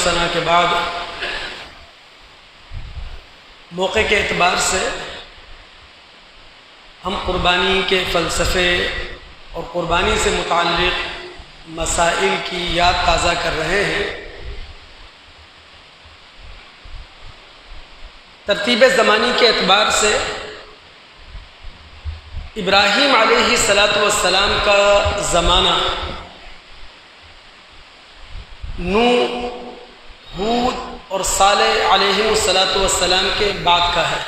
ثنا کے بعد موقع کے اعتبار سے ہم قربانی کے فلسفے اور قربانی سے متعلق مسائل کی یاد تازہ کر رہے ہیں۔ ترتیب زمانی کے اعتبار سے ابراہیم علیہ السلام کا زمانہ نوح، ہود اور صالح علیہ السلام کے بعد کا ہے۔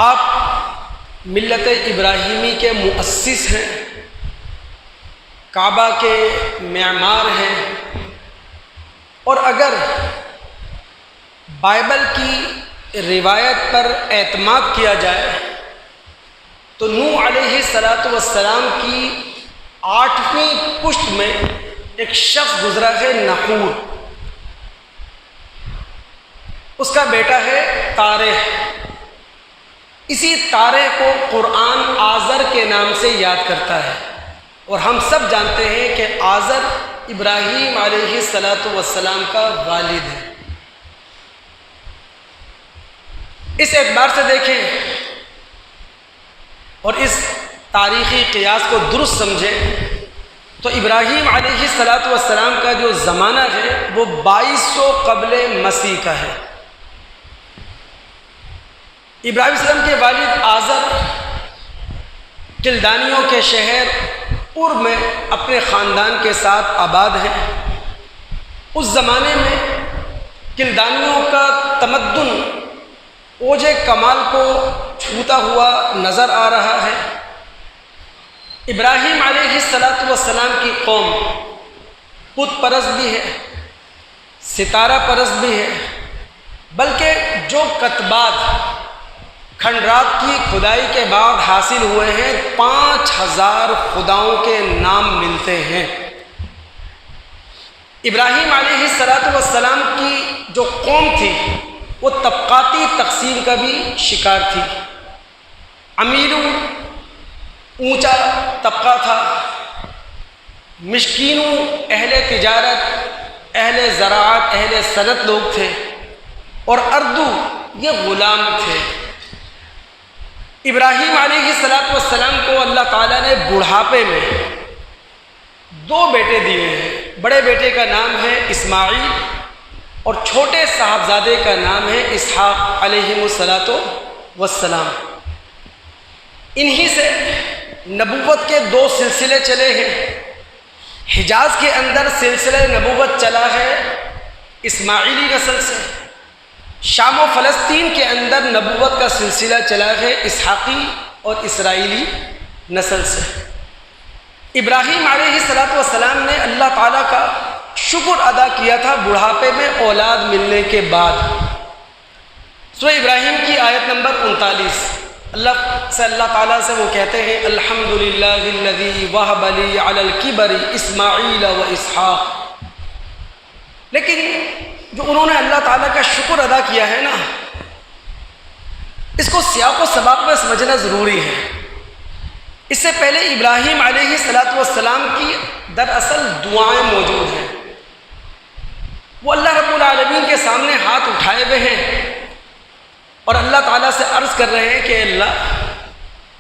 آپ ملت ابراہیمی کے مؤسس ہیں، کعبہ کے معمار ہیں، اور اگر بائبل کی روایت پر اعتماد کیا جائے تو نوح علیہ السلام کی 8ویں پشت میں ایک شخص گزرا ہے، نحور، اس کا بیٹا ہے تارح۔ اسی تارح کو قرآن آزر کے نام سے یاد کرتا ہے، اور ہم سب جانتے ہیں کہ آزر ابراہیم علیہ السلام کا والد ہے۔ اس اعتبار سے دیکھیں اور اس تاریخی قیاس کو درست سمجھیں تو ابراہیم علیہ السلام کا جو زمانہ ہے وہ 2200 قبل مسیح کا ہے۔ ابراہیم علیہ السلام کے والد آزر کلدانیوں کے شہر اور میں اپنے خاندان کے ساتھ آباد ہیں۔ اس زمانے میں کلدانیوں کا تمدن اوج کمال کو چھوتا ہوا نظر آ رہا ہے۔ ابراہیم علیہ السلام کی قوم بت پرست بھی ہے، ستارہ پرست بھی ہے، بلکہ جو کتبات کھنڈرات کی کھدائی کے بعد حاصل ہوئے ہیں 5000 خداؤں کے نام ملتے ہیں۔ ابراہیم علیہ السلام کی جو قوم تھی وہ طبقاتی تقسیم کا بھی شکار تھی۔ امیروں اونچا طبقہ تھا، مشکینوں اہل تجارت، اہل زراعت، اہل صنعت لوگ تھے، اور اردو یہ غلام تھے۔ ابراہیم علیہ السلام کو اللہ تعالیٰ نے بڑھاپے میں 2 بیٹے دیے ہیں۔ بڑے بیٹے کا نام ہے اسماعیل اور چھوٹے صاحبزادے کا نام ہے اسحاق علیہ السلام۔ انہی سے نبوت کے 2 سلسلے چلے ہیں۔ حجاز کے اندر سلسلہ نبوت چلا ہے اسماعیلی نسل سے، شام و فلسطین کے اندر نبوت کا سلسلہ چلا ہے اسحاقی اور اسرائیلی نسل سے۔ ابراہیم علیہ السلام نے اللہ تعالیٰ کا شکر ادا کیا تھا بڑھاپے میں اولاد ملنے کے بعد۔ سورہ ابراہیم کی آیت نمبر 39 اللہ تعالیٰ سے وہ کہتے ہیں الحمدللہ الذی وہب لی علی الکبر اسماعیل و اسحاق۔ لیکن جو انہوں نے اللہ تعالیٰ کا شکر ادا کیا ہے نا، اس کو سیاق و سباق میں سمجھنا ضروری ہے۔ اس سے پہلے ابراہیم علیہ السلام کی دراصل دعائیں موجود ہیں۔ وہ اللہ رب العالمین کے سامنے ہاتھ اٹھائے ہوئے ہیں اور اللہ تعالیٰ سے عرض کر رہے ہیں کہ اللہ،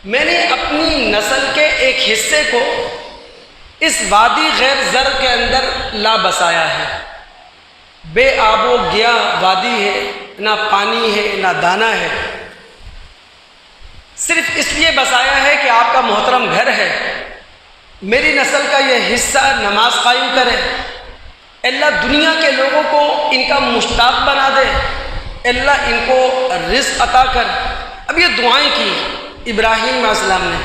میں نے اپنی نسل کے ایک حصے کو اس وادی غیر زر کے اندر لا بسایا ہے۔ بے آب و گیا وادی ہے، نہ پانی ہے نہ دانہ ہے، صرف اس لیے بسایا ہے کہ آپ کا محترم گھر ہے، میری نسل کا یہ حصہ نماز قائم کرے، اللہ دنیا کے لوگوں کو ان کا مشتاق بنا دے، اللہ ان کو رزق عطا کر۔ اب یہ دعائیں کی ابراہیم علیہ السلام نے،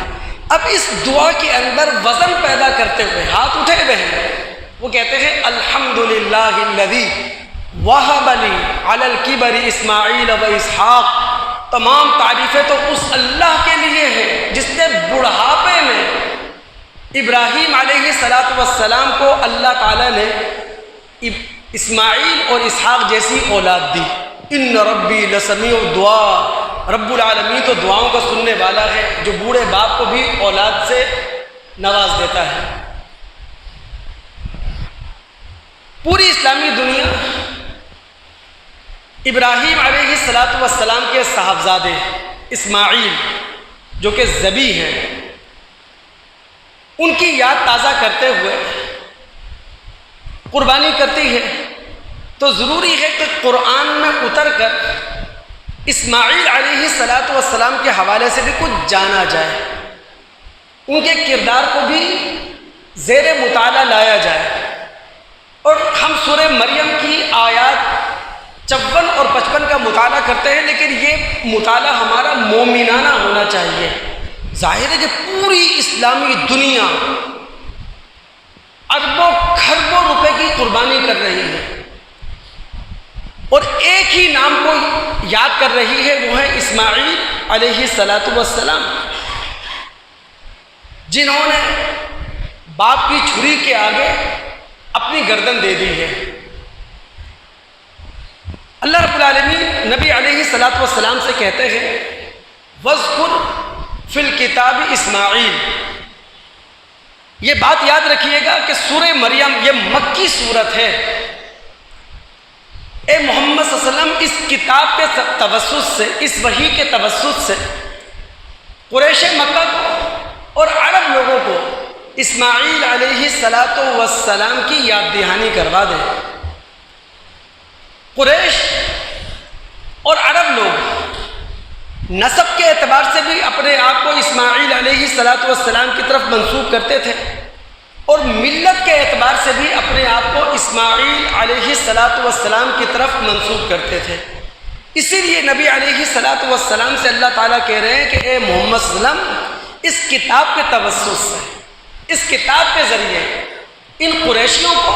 اب اس دعا کے اندر وزن پیدا کرتے ہوئے ہاتھ اٹھے ہوئے ہیں، وہ کہتے ہیں الحمدللہ الذی وہب لی علی الکبر اسماعیل و اسحاق۔ تمام تعریفیں تو اس اللہ کے لیے ہیں جس نے بڑھاپے میں ابراہیم علیہ السلام کو اللہ تعالیٰ نے اسماعیل اور اسحاق جیسی اولاد دی۔ ان ربی لسمیع الدعاء، رب العالمین تو دعاؤں کا سننے والا ہے، جو بوڑھے باپ کو بھی اولاد سے نواز دیتا ہے۔ پوری اسلامی دنیا ابراہیم علیہ السلام کے صاحبزادے اسماعیل جو کہ ذبی ہیں، ان کی یاد تازہ کرتے ہوئے قربانی کرتی ہے، تو ضروری ہے کہ قرآن میں اتر کر اسماعیل علیہ السلام کے حوالے سے بھی کچھ جانا جائے، ان کے کردار کو بھی زیر مطالعہ لایا جائے۔ اور ہم سورہ مریم کی آیات 54 اور 55 کا مطالعہ کرتے ہیں، لیکن یہ مطالعہ ہمارا مومنانہ ہونا چاہیے۔ ظاہر ہے کہ پوری اسلامی دنیا اربوں کھربوں روپے کی قربانی کر رہی ہے اور ایک ہی نام کو یاد کر رہی ہے، وہ ہے اسماعیل علیہ السلام، جنہوں نے باپ کی چھری کے آگے اپنی گردن دے دی ہے۔ اللہ رب العالمین نبی علیہ السلام سے کہتے ہیں وَاذْكُرْ فِي الْكِتَابِ اسماعیل۔ یہ بات یاد رکھیے گا کہ سورہ مریم یہ مکی سورت ہے۔ اے محمد صلی اللہ علیہ وسلم اس کتاب کے توسط سے، اس وحی کے توسط سے قریش مکہ کو اور عرب لوگوں کو اسماعیل علیہ السلام کی یاد دہانی کروا دیں۔ قریش اور عرب لوگ نسب کے اعتبار سے بھی اپنے آپ کو اسماعیل علیہ السلام کی طرف منسوب کرتے تھے، اور ملت کے اعتبار سے بھی اپنے آپ کو اسماعیل علیہ السلام کی طرف منسوب کرتے تھے۔ اسی لیے نبی علیہ السلام سے اللہ تعالیٰ کہہ رہے ہیں کہ اے محمد صلی اللہ علیہ وسلم اس کتاب کے توسط سے، اس کتاب کے ذریعے ان قریشیوں کو،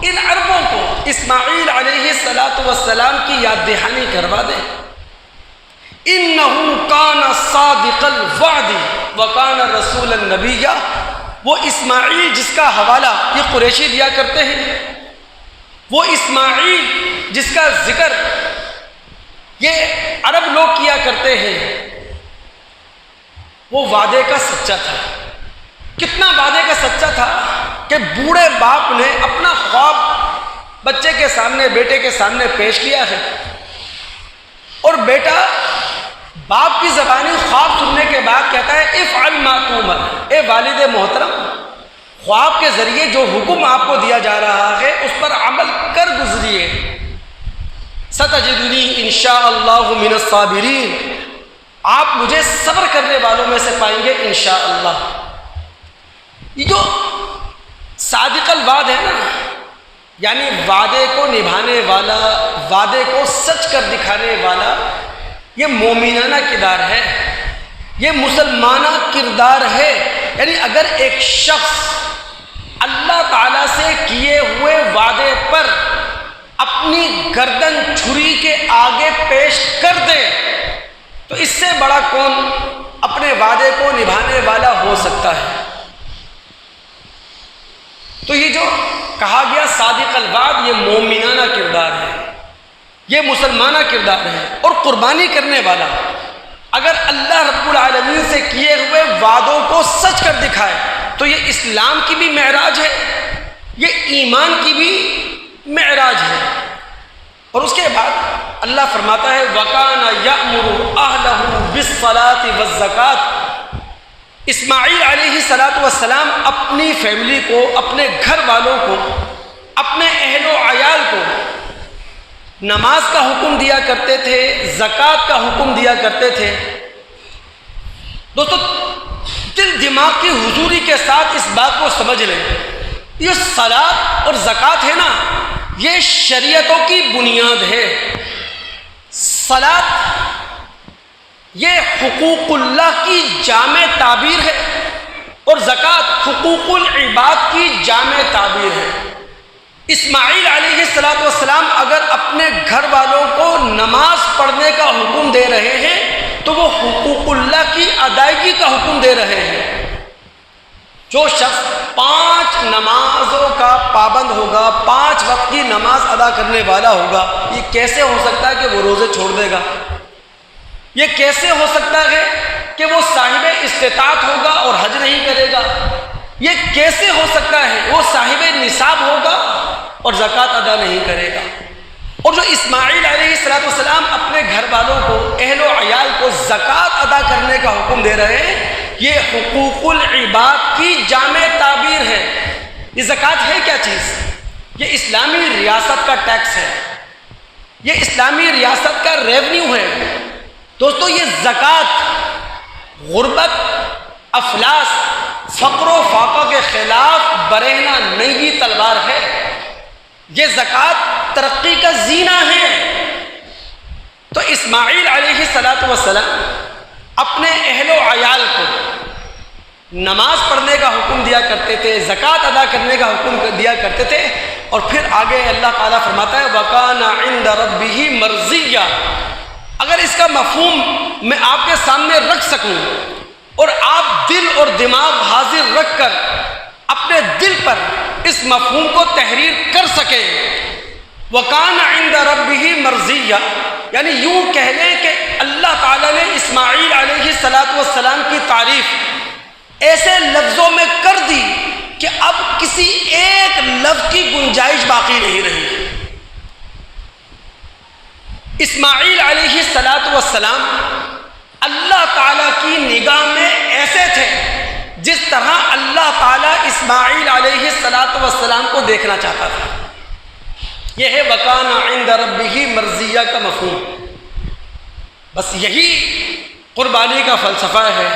ان عربوں کو اسماعیل علیہ السلام کی یاد دہانی کروا دیں۔ اِنَّهُ كَانَ صَادِقَ الْوَعْدِ وَكَانَ رَسُولًا نَبِيًّا۔ وہ اسماعیل جس کا حوالہ یہ قریشی دیا کرتے ہیں، وہ اسماعیل جس کا ذکر یہ عرب لوگ کیا کرتے ہیں، وہ وعدے کا سچا تھا۔ کتنا وعدے کا سچا تھا کہ بوڑھے باپ نے اپنا خواب بچے کے سامنے، بیٹے کے سامنے پیش کیا ہے، اور بیٹا باپ کی زبانی خواب سننے کے بعد کہتا ہے افعل ما تؤمر، اے والد محترم خواب کے ذریعے جو حکم آپ کو دیا جا رہا ہے اس پر عمل کر گزریے۔ ستجدنی انشاءاللہ من الصابرین، آپ مجھے صبر کرنے والوں میں سے پائیں گے انشاءاللہ۔ یہ جو صادق الوعد ہے نا، یعنی وعدے کو نبھانے والا، وعدے کو سچ کر دکھانے والا، یہ مومنانہ کردار ہے، یہ مسلمانہ کردار ہے۔ یعنی اگر ایک شخص اللہ تعالیٰ سے کیے ہوئے وعدے پر اپنی گردن چھری کے آگے پیش کر دے تو اس سے بڑا کون اپنے وعدے کو نبھانے والا ہو سکتا ہے؟ تو یہ جو کہا گیا صادق الوعد، یہ مومنانہ کردار ہے، یہ مسلمانہ کردار ہے۔ اور قربانی کرنے والا اگر اللہ رب العالمین سے کیے ہوئے وعدوں کو سچ کر دکھائے تو یہ اسلام کی بھی معراج ہے، یہ ایمان کی بھی معراج ہے۔ اور اس کے بعد اللہ فرماتا ہے وَكَانَ يَأْمُرُ أَهْلَهُ بِالصَّلَاةِ وَالزَّكَاةِ۔ اسماعیل علیہ السلام اپنی فیملی کو، اپنے گھر والوں کو، اپنے اہل و عیال کو نماز کا حکم دیا کرتے تھے، زکوٰۃ کا حکم دیا کرتے تھے۔ دوستو دل دماغ کی حضوری کے ساتھ اس بات کو سمجھ لیں، یہ صلاۃ اور زکوٰۃ ہے نا، یہ شریعتوں کی بنیاد ہے۔ صلاۃ یہ حقوق اللہ کی جامع تعبیر ہے، اور زکوٰۃ حقوق العباد کی جامع تعبیر ہے۔ اسماعیل علیہ السلام اگر اپنے گھر والوں کو نماز پڑھنے کا حکم دے رہے ہیں تو وہ حقوق اللہ کی ادائیگی کا حکم دے رہے ہیں۔ جو شخص 5 نمازوں کا پابند ہوگا، 5 وقت کی نماز ادا کرنے والا ہوگا، یہ کیسے ہو سکتا ہے کہ وہ روزے چھوڑ دے گا؟ یہ کیسے ہو سکتا ہے کہ وہ صاحب استطاعت ہوگا اور حج نہیں کرے گا؟ یہ کیسے ہو سکتا ہے وہ صاحب نصاب ہوگا اور زکوٰۃ ادا نہیں کرے گا۔ اور جو اسماعیل علیہ السلام اپنے گھر والوں کو، اہل و عیال کو زکوٰۃ ادا کرنے کا حکم دے رہے ہیں، یہ حقوق العباد کی جامع تعبیر ہے۔ یہ زکوٰۃ ہے کیا چیز؟ یہ اسلامی ریاست کا ٹیکس ہے، یہ اسلامی ریاست کا ریونیو ہے۔ دوستو یہ زکوٰۃ غربت، افلاس، فقر و فاقہ کے خلاف برہنہ ننگی تلوار ہے۔ یہ زکوٰۃ ترقی کا زینہ ہے۔ تو اسماعیل علیہ السلام اپنے اہل و عیال کو نماز پڑھنے کا حکم دیا کرتے تھے، زکوٰۃ ادا کرنے کا حکم دیا کرتے تھے، اور پھر آگے اللہ تعالیٰ فرماتا ہے وَكَانَ عِنْدَ رَبِّهِ مَرْضِيًّا۔ اگر اس کا مفہوم میں آپ کے سامنے رکھ سکوں اور آپ دل اور دماغ حاضر رکھ کر اپنے دل پر اس مفہوم کو تحریر کر سکیں، وَكَانَ عِنْدَ رَبِّهِ مَرْضِيًّا، یعنی یوں کہہ لیں کہ اللہ تعالیٰ نے اسماعیل علیہ السلام کی تعریف ایسے لفظوں میں کر دی کہ اب کسی ایک لفظ کی گنجائش باقی نہیں رہی۔ اسماعیل علیہ السلام اللہ تعالیٰ کی نگاہ میں ایسے تھے جس طرح اللہ تعالیٰ اسماعیل علیہ السلام کو دیکھنا چاہتا تھا۔ یہ ہے وَكَانَ عِنْدَ رَبِّهِ مَرْضِيًّا کا مفہوم۔ بس یہی قربانی کا فلسفہ ہے،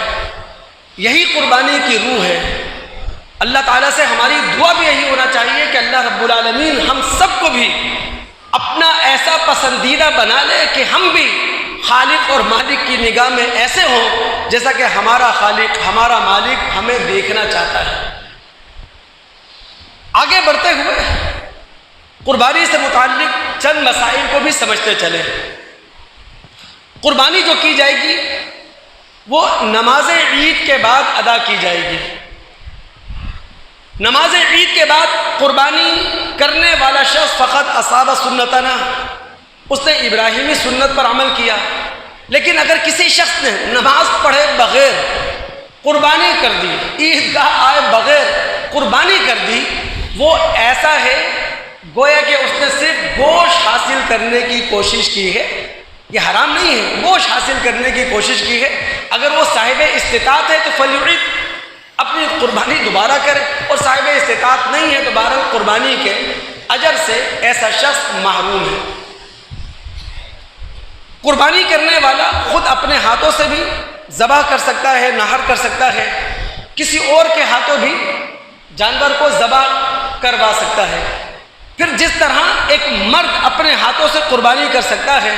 یہی قربانی کی روح ہے۔ اللہ تعالیٰ سے ہماری دعا بھی یہی ہونا چاہیے کہ اللہ رب العالمین ہم سب کو بھی اپنا ایسا پسندیدہ بنا لے کہ ہم بھی خالق اور مالک کی نگاہ میں ایسے ہوں جیسا کہ ہمارا خالق، ہمارا مالک ہمیں دیکھنا چاہتا ہے۔ آگے بڑھتے ہوئے قربانی سے متعلق چند مسائل کو بھی سمجھتے چلیں۔ قربانی جو کی جائے گی وہ نماز عید کے بعد ادا کی جائے گی۔ نماز عید کے بعد قربانی کرنے والا شخص فقط اصاب سنتنا، اس نے ابراہیمی سنت پر عمل کیا۔ لیکن اگر کسی شخص نے نماز پڑھے بغیر قربانی کر دی، عیدگاہ آئے بغیر قربانی کر دی، وہ ایسا ہے گویا کہ اس نے صرف گوشت حاصل کرنے کی کوشش کی ہے۔ یہ حرام نہیں ہے، گوشت حاصل کرنے کی کوشش کی ہے۔ اگر وہ صاحب استطاعت ہے تو فلیعید، اپنی قربانی دوبارہ کرے، اور صاحب استطاعت نہیں ہے تو بہرحال قربانی کے اجر سے ایسا شخص محروم ہے۔ قربانی کرنے والا خود اپنے ہاتھوں سے بھی ذبح کر سکتا ہے، نہر کر سکتا ہے، کسی اور کے ہاتھوں بھی جانور کو ذبح کروا سکتا ہے۔ پھر جس طرح ایک مرد اپنے ہاتھوں سے قربانی کر سکتا ہے،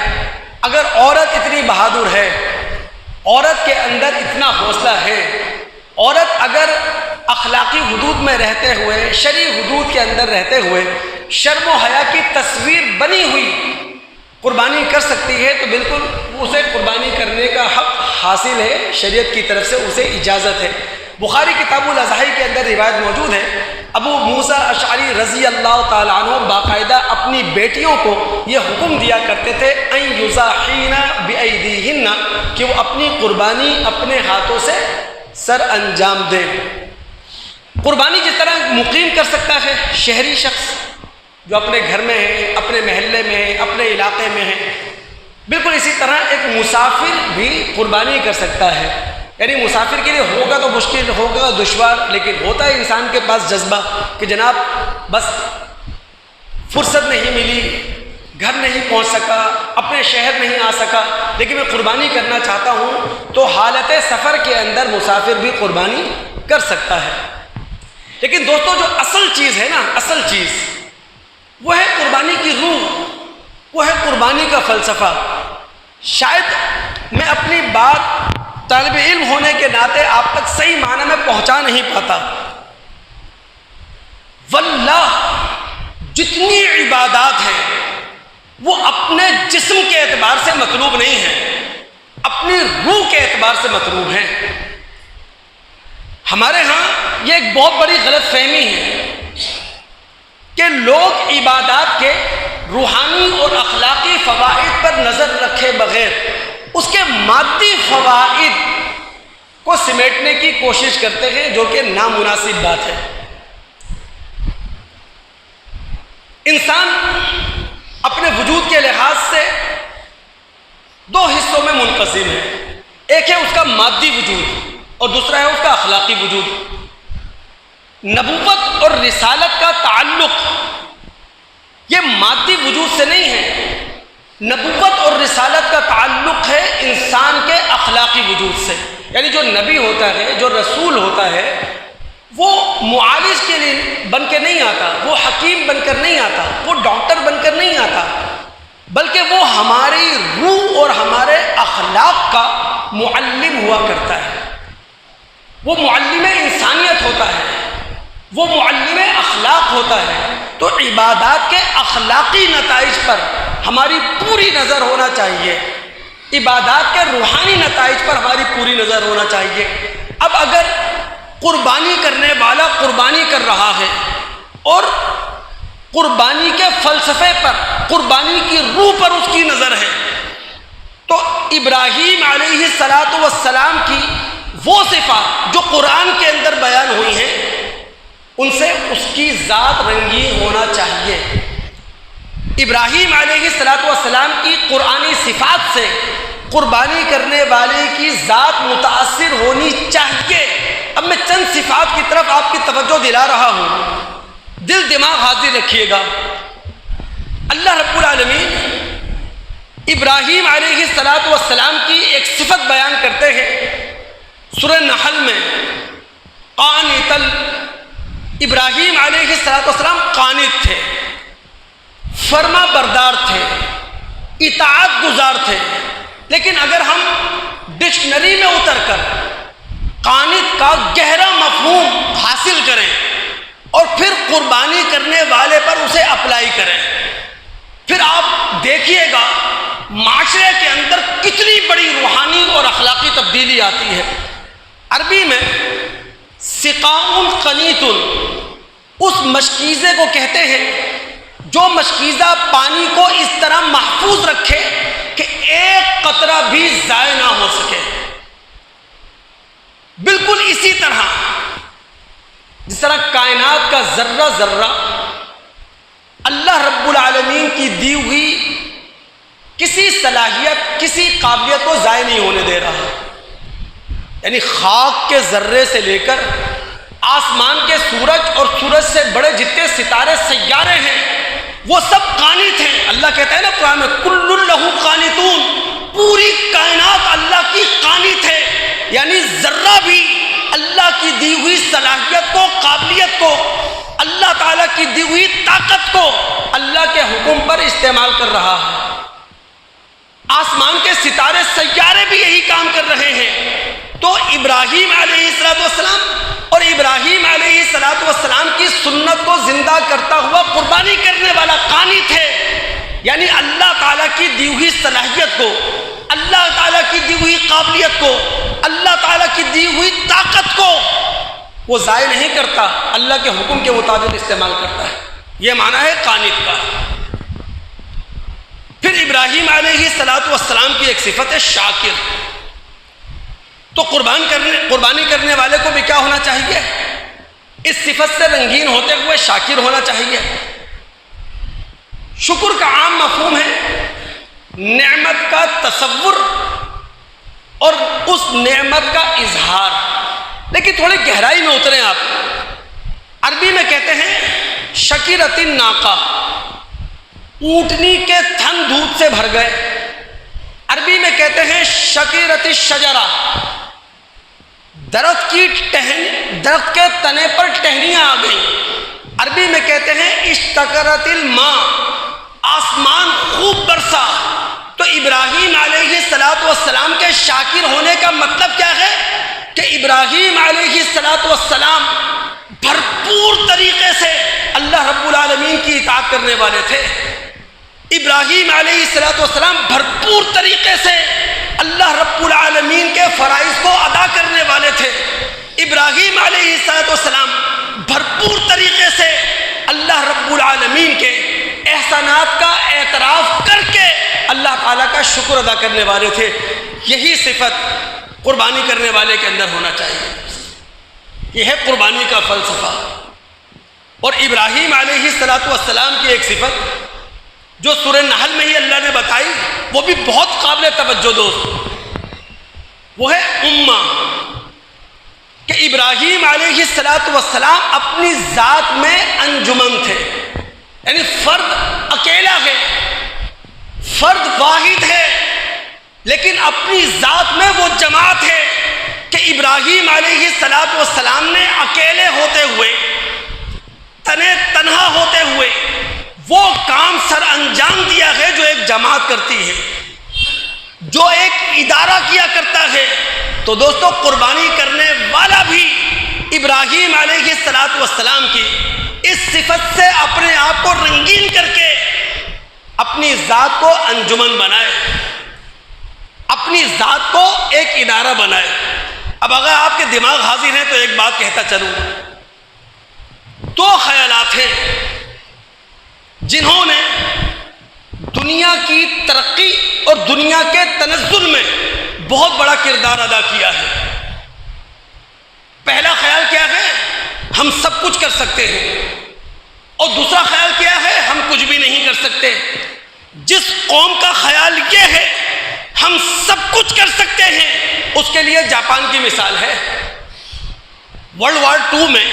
اگر عورت اتنی بہادر ہے، عورت کے اندر اتنا حوصلہ ہے، عورت اگر اخلاقی حدود میں رہتے ہوئے، شرعی حدود کے اندر رہتے ہوئے شرم و حیا کی تصویر بنی ہوئی قربانی کر سکتی ہے، تو بالکل اسے قربانی کرنے کا حق حاصل ہے، شریعت کی طرف سے اسے اجازت ہے۔ بخاری کتاب الاضحی کے اندر روایت موجود ہے، ابو موسیٰ اشعری رضی اللہ تعالیٰ عنہ باقاعدہ اپنی بیٹیوں کو یہ حکم دیا کرتے تھے ان یضاحین بایدیہن، کہ وہ اپنی قربانی اپنے ہاتھوں سے سر انجام دیں۔ قربانی جس طرح مقیم کر سکتا ہے شہری شخص جو اپنے گھر میں ہے، اپنے محلے میں ہے، اپنے علاقے میں ہے، بالکل اسی طرح ایک مسافر بھی قربانی کر سکتا ہے۔ یعنی مسافر کے لیے ہوگا تو مشکل، ہوگا دشوار، لیکن ہوتا ہے انسان کے پاس جذبہ کہ جناب بس فرصت نہیں ملی، گھر نہیں پہنچ سکا، اپنے شہر نہیں آ سکا، لیکن میں قربانی کرنا چاہتا ہوں، تو حالت سفر کے اندر مسافر بھی قربانی کر سکتا ہے۔ لیکن دوستو جو اصل چیز ہے نا، اصل چیز وہ ہے قربانی کی روح، وہ ہے قربانی کا فلسفہ۔ شاید میں اپنی بات طالب علم ہونے کے ناطے آپ تک صحیح معنی میں پہنچا نہیں پاتا۔ واللہ جتنی عبادات ہیں وہ اپنے جسم کے اعتبار سے مطلوب نہیں ہیں، اپنی روح کے اعتبار سے مطلوب ہیں۔ ہمارے ہاں یہ ایک بہت بڑی غلط فہمی ہے کہ لوگ عبادات کے روحانی اور اخلاقی فوائد پر نظر رکھے بغیر اس کے مادی فوائد کو سمیٹنے کی کوشش کرتے ہیں، جو کہ نامناسب بات ہے۔ انسان اپنے وجود کے لحاظ سے دو حصوں میں منقسم ہے. ایک ہے اس کا مادی وجود اور دوسرا ہے اس کا اخلاقی وجود. نبوت اور رسالت کا تعلق یہ مادی وجود سے نہیں ہے، نبوت اور رسالت کا تعلق ہے انسان کے اخلاقی وجود سے. یعنی جو نبی ہوتا ہے، جو رسول ہوتا ہے، وہ معالج کے لیے بن کے نہیں آتا، وہ حکیم بن کر نہیں آتا، وہ ڈاکٹر بن کر نہیں آتا، بلکہ وہ ہماری روح اور ہمارے اخلاق کا معلم ہوا کرتا ہے. وہ معلم انسانیت ہوتا ہے، وہ معلم اخلاق ہوتا ہے. تو عبادات کے اخلاقی نتائج پر ہماری پوری نظر ہونا چاہیے، عبادات کے روحانی نتائج پر ہماری پوری نظر ہونا چاہیے. اب اگر قربانی کرنے والا قربانی کر رہا ہے اور قربانی کے فلسفے پر، قربانی کی روح پر اس کی نظر ہے، تو ابراہیم علیہ السلام کی وہ صفات جو قرآن کے اندر بیان ہوئی ہیں ان سے اس کی ذات رنگین ہونا چاہیے. ابراہیم علیہ السلام کی قرآنی صفات سے قربانی کرنے والے کی ذات متاثر ہونی چاہیے. اب میں چند صفات کی طرف آپ کی توجہ دلا رہا ہوں، دل دماغ حاضر رکھیے گا. اللہ رب العالمین ابراہیم علیہ السلام کی ایک صفت بیان کرتے ہیں سورہ نحل میں. قانتا، ابراہیم علیہ السلام قانت تھے، فرما بردار تھے، اطاعت گزار تھے. لیکن اگر ہم ڈکشنری میں اتر کر قانت کا گہرا مفہوم حاصل کریں اور پھر قربانی کرنے والے پر اسے اپلائی کریں، پھر آپ دیکھیے گا معاشرے کے اندر کتنی بڑی روحانی اور اخلاقی تبدیلی آتی ہے. عربی میں سقاء قنیت اس مشکیزے کو کہتے ہیں جو مشکیزہ پانی کو اس طرح محفوظ رکھے کہ ایک قطرہ بھی ضائع نہ ہو سکے. بالکل اسی طرح جس طرح کائنات کا ذرہ ذرہ اللہ رب العالمین کی دی ہوئی کسی صلاحیت، کسی قابلیت کو ضائع نہیں ہونے دے رہا. یعنی خاک کے ذرے سے لے کر آسمان کے سورج اور سورج سے بڑے جتنے ستارے سیارے ہیں وہ سب قانت ہیں. اللہ کہتا ہے نا قرآن میں کل لہ قانتون، پوری کائنات اللہ کی قانت ہے. یعنی ذرہ بھی اللہ کی دی ہوئی صلاحیت کو، قابلیت کو، اللہ تعالیٰ کی دی ہوئی طاقت کو اللہ کے حکم پر استعمال کر رہا ہے. آسمان کے ستارے سیارے بھی یہی کام کر رہے ہیں. تو ابراہیم علیہ السلام اور ابراہیم علیہ السلام کی سنت کو زندہ کرتا ہوا قربانی کرنے والا قانت ہے. یعنی اللہ تعالیٰ کی دی ہوئی صلاحیت کو، اللہ تعالیٰ کی دی ہوئی قابلیت کو، اللہ تعالیٰ کی دی ہوئی طاقت کو وہ ضائع نہیں کرتا، اللہ کے حکم کے مطابق استعمال کرتا ہے. یہ معنی ہے قانت کا. پھر ابراہیم علیہ السلام کی ایک صفت ہے شاکر. تو قربانی کرنے والے کو بھی کیا ہونا چاہیے؟ اس صفت سے رنگین ہوتے ہوئے شاکر ہونا چاہیے. شکر کا عام مفہوم ہے نعمت کا تصور اور اس نعمت کا اظہار. لیکن تھوڑی گہرائی میں اتریں آپ. عربی میں کہتے ہیں شکرت الناقہ، اونٹنی کے تھن دودھ سے بھر گئے. عربی میں کہتے ہیں شکرت الشجرہ، درخت کے تنے پر ٹہنیاں آ گئیں. عربی میں کہتے ہیں اشتکرت الماء، آسمان خوب برسا. تو ابراہیم علیہ السلام کے شاکر ہونے کا مطلب کیا ہے کہ ابراہیم علیہ السلام بھرپور طریقے سے اللہ رب العالمین کی اطاعت کرنے والے تھے. ابراہیم علیہ السلام بھرپور طریقے سے اللہ رب العالمین کے فرائض کو ادا کرنے والے تھے. ابراہیم علیہ السلام بھرپور طریقے سے اللہ رب العالمین کے احسانات کا اعتراف کر کے اللہ تعالیٰ کا شکر ادا کرنے والے تھے. یہی صفت قربانی کرنے والے کے اندر ہونا چاہیے. یہ ہے قربانی کا فلسفہ. اور ابراہیم علیہ السلام کی ایک صفت جو سورہ نحل میں ہی اللہ نے بتائی، وہ بھی بہت قابل توجہ دوست، وہ ہے امہ، کہ ابراہیم علیہ السلام اپنی ذات میں انجمن تھے، یعنی فرد اکیلا ہے، فرد واحد ہے، لیکن اپنی ذات میں وہ جماعت ہے کہ ابراہیم علیہ السلام نے اکیلے ہوتے ہوئے، تنہا ہوتے ہوئے وہ کام سر انجام دیا ہے جو ایک جماعت کرتی ہے، جو ایک ادارہ کیا کرتا ہے۔ تو دوستو، قربانی کرنے والا بھی ابراہیم علیہ السلام کی اس صفت سے اپنے آپ کو رنگین کر کے اپنی ذات کو انجمن بنائے، اپنی ذات کو ایک ادارہ بنائے۔ اب اگر آپ کے دماغ حاضر ہیں تو ایک بات کہتا چلوں، دو خیالات ہیں جنہوں نے دنیا کی ترقی اور دنیا کے تنزل میں بہت بڑا کردار ادا کیا ہے۔ پہلا خیال کیا ہے؟ ہم سب کچھ کر سکتے ہیں، اور دوسرا خیال کیا ہے؟ ہم کچھ بھی نہیں کر سکتے۔ جس قوم کا خیال یہ ہے ہم سب کچھ کر سکتے ہیں، اس کے لیے جاپان کی مثال ہے۔ ورلڈ وار 2 میں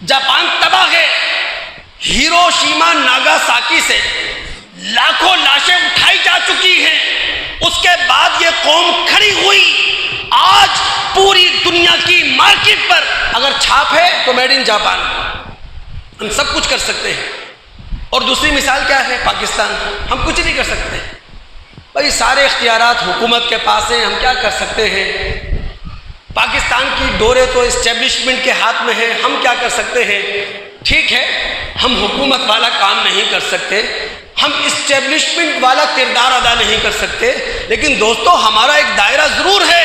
جاپان تباہ ہے، ہیروشیما ناگاساکی سے لاکھوں لاشیں اٹھائی جا چکی ہیں، اس کے بعد یہ قوم کھڑی ہوئی۔ آج پوری دنیا کی مارکیٹ پر اگر چھاپ ہے تو میڈ ان جاپان، ہم سب کچھ کر سکتے ہیں۔ اور دوسری مثال کیا ہے؟ پاکستان، ہم کچھ نہیں کر سکتے بھائی، سارے اختیارات حکومت کے پاس ہیں، ہم کیا کر سکتے ہیں؟ پاکستان کی ڈورے تو اسٹیبلشمنٹ کے ہاتھ میں ہے، ہم کیا کر سکتے ہیں؟ ٹھیک ہے، ہم حکومت والا کام نہیں کر سکتے، ہم اسٹیبلشمنٹ والا کردار ادا نہیں کر سکتے، لیکن دوستو ہمارا ایک دائرہ ضرور ہے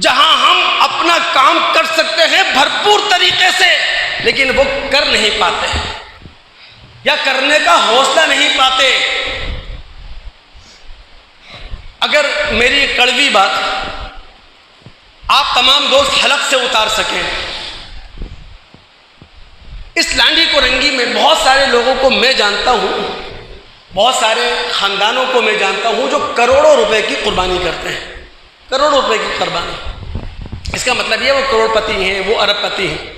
جہاں ہم اپنا کام کر سکتے ہیں بھرپور طریقے سے، لیکن وہ کر نہیں پاتے یا کرنے کا حوصلہ نہیں پاتے۔ اگر میری کڑوی بات آپ تمام دوست حلق سے اتار سکیں، اس لانڈی کو رنگی میں بہت سارے لوگوں کو میں جانتا ہوں، بہت سارے خاندانوں کو میں جانتا ہوں جو کروڑوں روپے کی قربانی کرتے ہیں، کروڑوں روپے کی قربانی۔ اس کا مطلب یہ وہ کروڑ پتی ہیں، وہ ارب پتی ہیں،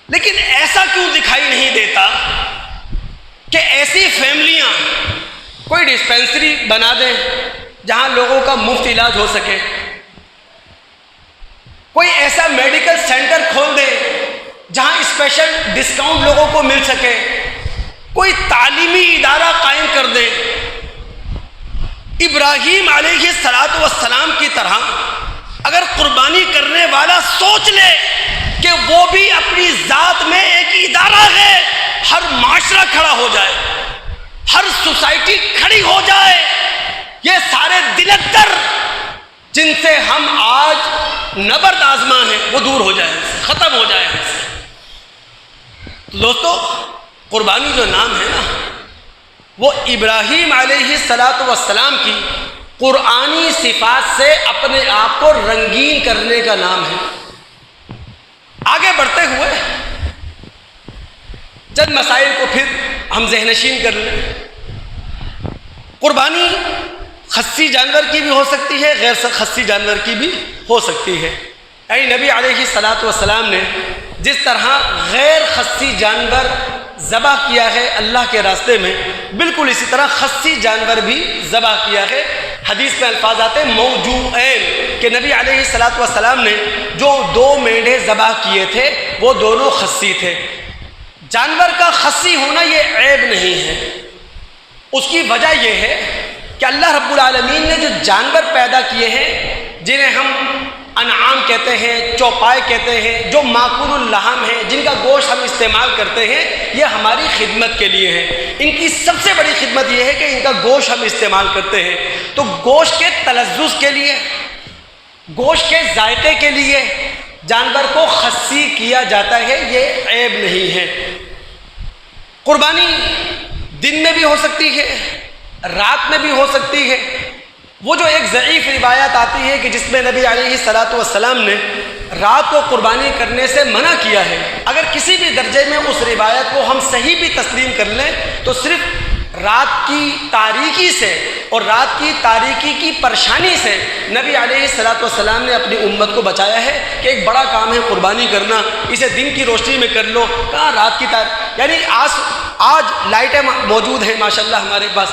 لیکن ایسا کیوں دکھائی نہیں دیتا کہ ایسی فیملیاں کوئی ڈسپینسری بنا دیں جہاں لوگوں کا مفت علاج ہو سکے، کوئی ایسا میڈیکل سینٹر کھول دے جہاں اسپیشل ڈسکاؤنٹ لوگوں کو مل سکے، کوئی تعلیمی ادارہ قائم کر دے۔ ابراہیم علیہ السلام کی طرح اگر قربانی کرنے والا سوچ لے کہ وہ بھی اپنی ذات میں ایک ادارہ ہے، ہر معاشرہ کھڑا ہو جائے، ہر سوسائٹی کھڑی ہو جائے، یہ سارے دلدر جن سے ہم آج نبرد آزما ہیں وہ دور ہو جائے، ختم ہو جائے۔ دوستو، قربانی جو نام ہے نا، وہ ابراہیم علیہ السلام کی قرآنی صفات سے اپنے آپ کو رنگین کرنے کا نام ہے۔ آگے بڑھتے ہوئے چند مسائل کو پھر ہم ذہن نشین کر لیں۔ قربانی خصی جانور کی بھی ہو سکتی ہے، غیر خصی جانور کی بھی ہو سکتی ہے۔ اے نبی علیہ السلام نے جس طرح غیر خصی جانور ذبح کیا ہے اللہ کے راستے میں، بالکل اسی طرح خصی جانور بھی ذبح کیا ہے۔ حدیث میں الفاظ آتے ہیں موجوعین، کہ نبی علیہ السلام نے جو 2 مینڈھے ذبح کیے تھے وہ دونوں خصی تھے۔ جانور کا خصی ہونا یہ عیب نہیں ہے، اس کی وجہ یہ ہے کہ اللہ رب العالمین نے جو جانور پیدا کیے ہیں، جنہیں ہم انعام کہتے ہیں، چوپائے کہتے ہیں، جو ماکول اللحم ہیں، جن کا گوشت ہم استعمال کرتے ہیں، یہ ہماری خدمت کے لیے ہے۔ ان کی سب سے بڑی خدمت یہ ہے کہ ان کا گوشت ہم استعمال کرتے ہیں، تو گوشت کے تلذذ کے لیے، گوشت کے ذائقے کے لیے جانور کو خصی کیا جاتا ہے، یہ عیب نہیں ہے۔ قربانی دن میں بھی ہو سکتی ہے، رات میں بھی ہو سکتی ہے۔ وہ جو ایک ضعیف روایت آتی ہے کہ جس میں نبی علیہ السلام نے رات کو قربانی کرنے سے منع کیا ہے۔ اگر کسی بھی درجے میں اس روایت کو ہم صحیح بھی تسلیم کر لیں تو صرف رات کی تاریکی سے اور رات کی تاریکی کی پریشانی سے نبی علیہ الصلوۃ والسلام نے اپنی امت کو بچایا ہے کہ ایک بڑا کام ہے قربانی کرنا، اسے دن کی روشنی میں کر لو، کہاں رات کی یعنی آج لائٹیں موجود ہیں ماشاءاللہ ہمارے پاس۔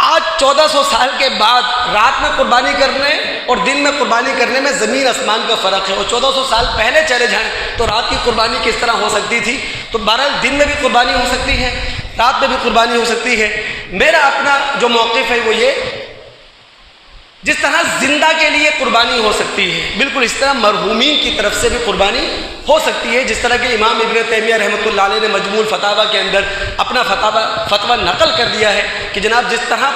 آج 1400 سال کے بعد رات میں قربانی کرنے اور دن میں قربانی کرنے میں زمین آسمان کا فرق ہے، اور 1400 سال پہلے چلے جائیں تو رات کی قربانی کس طرح ہو سکتی تھی؟ تو بہرحال دن میں بھی قربانی ہو سکتی ہے، رات میں بھی قربانی ہو سکتی ہے۔ میرا اپنا جو موقف ہے وہ یہ، جس طرح زندہ کے لیے قربانی ہو سکتی ہے بالکل اس طرح مرحومین کی طرف سے بھی قربانی ہو سکتی ہے، جس طرح کہ امام ابن تیمیہ رحمۃ اللہ علیہ نے مجموع الفتاویٰ کے اندر اپنا فتویٰ نقل کر دیا ہے کہ جناب جس طرح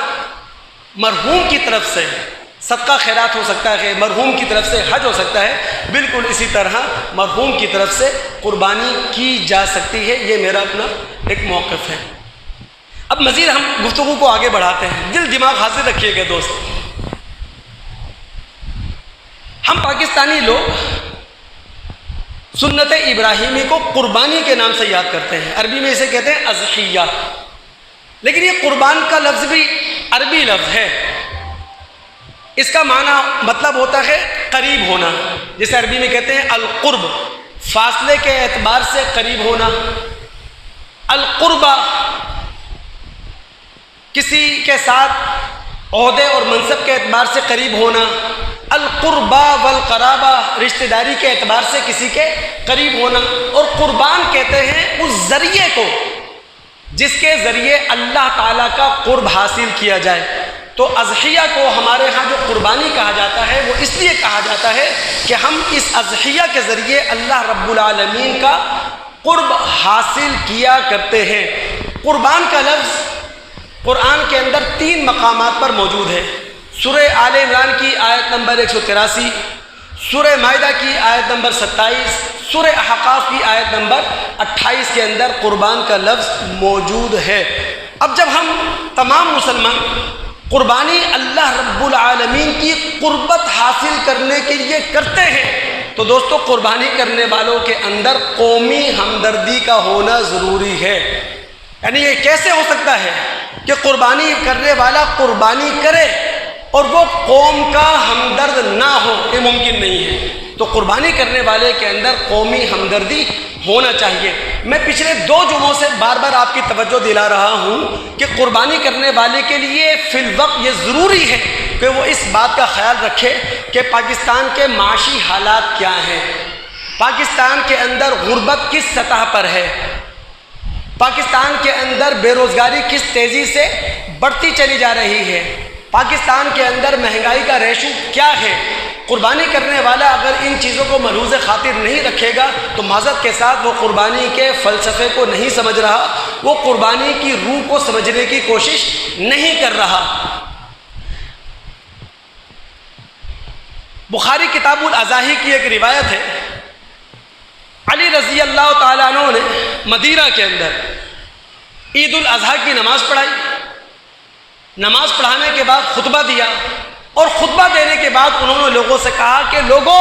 مرحوم کی طرف سے صدقہ خیرات ہو سکتا ہے، مرحوم کی طرف سے حج ہو سکتا ہے، بالکل اسی طرح مرحوم کی طرف سے قربانی کی جا سکتی ہے۔ یہ میرا اپنا ایک موقف ہے۔ اب مزید ہم گفتگو کو آگے بڑھاتے ہیں، دل دماغ حاضر رکھیے گا دوست۔ ہم پاکستانی لوگ سنت ابراہیمی کو قربانی کے نام سے یاد کرتے ہیں، عربی میں اسے کہتے ہیں اضحیہ، لیکن یہ قربان کا لفظ بھی عربی لفظ ہے۔ اس کا معنی مطلب ہوتا ہے قریب ہونا، جسے عربی میں کہتے ہیں القرب، فاصلے کے اعتبار سے قریب ہونا۔ القربہ کسی کے ساتھ عہدے اور منصب کے اعتبار سے قریب ہونا، القربہ والقرابہ رشتہ داری کے اعتبار سے کسی کے قریب ہونا، اور قربان کہتے ہیں اس ذریعے کو جس کے ذریعے اللہ تعالیٰ کا قرب حاصل کیا جائے۔ تو اضحیہ کو ہمارے ہاں جو قربانی کہا جاتا ہے وہ اس لیے کہا جاتا ہے کہ ہم اس اضحیہ کے ذریعے اللہ رب العالمین کا قرب حاصل کیا کرتے ہیں۔ قربان کا لفظ قرآن کے اندر 3 مقامات پر موجود ہے۔ سورہ آل عمران کی آیت نمبر 183، سورہ مائدہ کی آیت نمبر 27، سورہ احقاف کی آیت نمبر 28 کے اندر قربان کا لفظ موجود ہے۔ اب جب ہم تمام مسلمان قربانی اللہ رب العالمین کی قربت حاصل کرنے کے لیے کرتے ہیں تو دوستو قربانی کرنے والوں کے اندر قومی ہمدردی کا ہونا ضروری ہے۔ یعنی یہ کیسے ہو سکتا ہے کہ قربانی کرنے والا قربانی کرے اور وہ قوم کا ہمدرد نہ ہو؟ یہ ممکن نہیں ہے۔ تو قربانی کرنے والے کے اندر قومی ہمدردی ہونا چاہیے۔ میں پچھلے 2 جمعوں سے بار بار آپ کی توجہ دلا رہا ہوں کہ قربانی کرنے والے کے لیے فی الوقت یہ ضروری ہے کہ وہ اس بات کا خیال رکھے کہ پاکستان کے معاشی حالات کیا ہیں، پاکستان کے اندر غربت کس سطح پر ہے، پاکستان کے اندر بے روزگاری کس تیزی سے بڑھتی چلی جا رہی ہے، پاکستان کے اندر مہنگائی کا ریشو کیا ہے۔ قربانی کرنے والا اگر ان چیزوں کو ملحوظ خاطر نہیں رکھے گا تو معذرت کے ساتھ وہ قربانی کے فلسفے کو نہیں سمجھ رہا، وہ قربانی کی روح کو سمجھنے کی کوشش نہیں کر رہا۔ بخاری کتاب الاضاحی کی ایک روایت ہے، علی رضی اللہ تعالیٰ عنہ نے مدینہ کے اندر عید الاضحیٰ کی نماز پڑھائی، نماز پڑھانے کے بعد خطبہ دیا، اور خطبہ دینے کے بعد انہوں نے لوگوں سے کہا کہ لوگوں،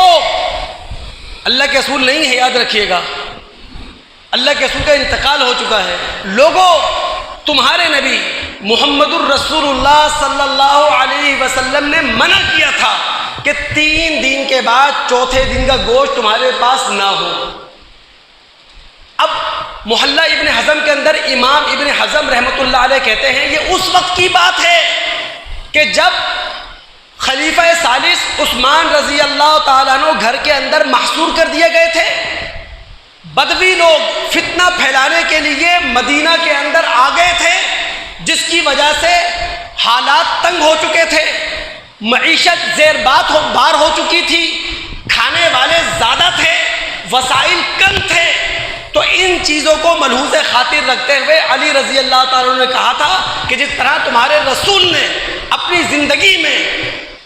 اللہ کے رسول نہیں ہے، یاد رکھیے گا، اللہ کے رسول کا انتقال ہو چکا ہے، لوگوں تمہارے نبی محمد الرسول اللہ صلی اللہ علیہ وسلم نے منع کیا تھا کہ 3 دن کے بعد چوتھے دن کا گوشت تمہارے پاس نہ ہو۔ اب محلہ ابن حزم کے اندر امام ابن حزم رحمۃ اللہ علیہ کہتے ہیں یہ اس وقت کی بات ہے کہ جب خلیفہ ثالث عثمان رضی اللہ تعالیٰ عنہ گھر کے اندر محصور کر دیے گئے تھے۔ بدوی لوگ فتنہ پھیلانے کے لیے مدینہ کے اندر آ گئے تھے، جس کی وجہ سے حالات تنگ ہو چکے تھے، معیشت زیر بار ہو چکی تھی، کھانے والے زیادہ تھے، وسائل کم تھے۔ تو ان چیزوں کو ملحوظ خاطر رکھتے ہوئے علی رضی اللہ تعالیٰ عنہ نے کہا تھا کہ جس طرح تمہارے رسول نے اپنی زندگی میں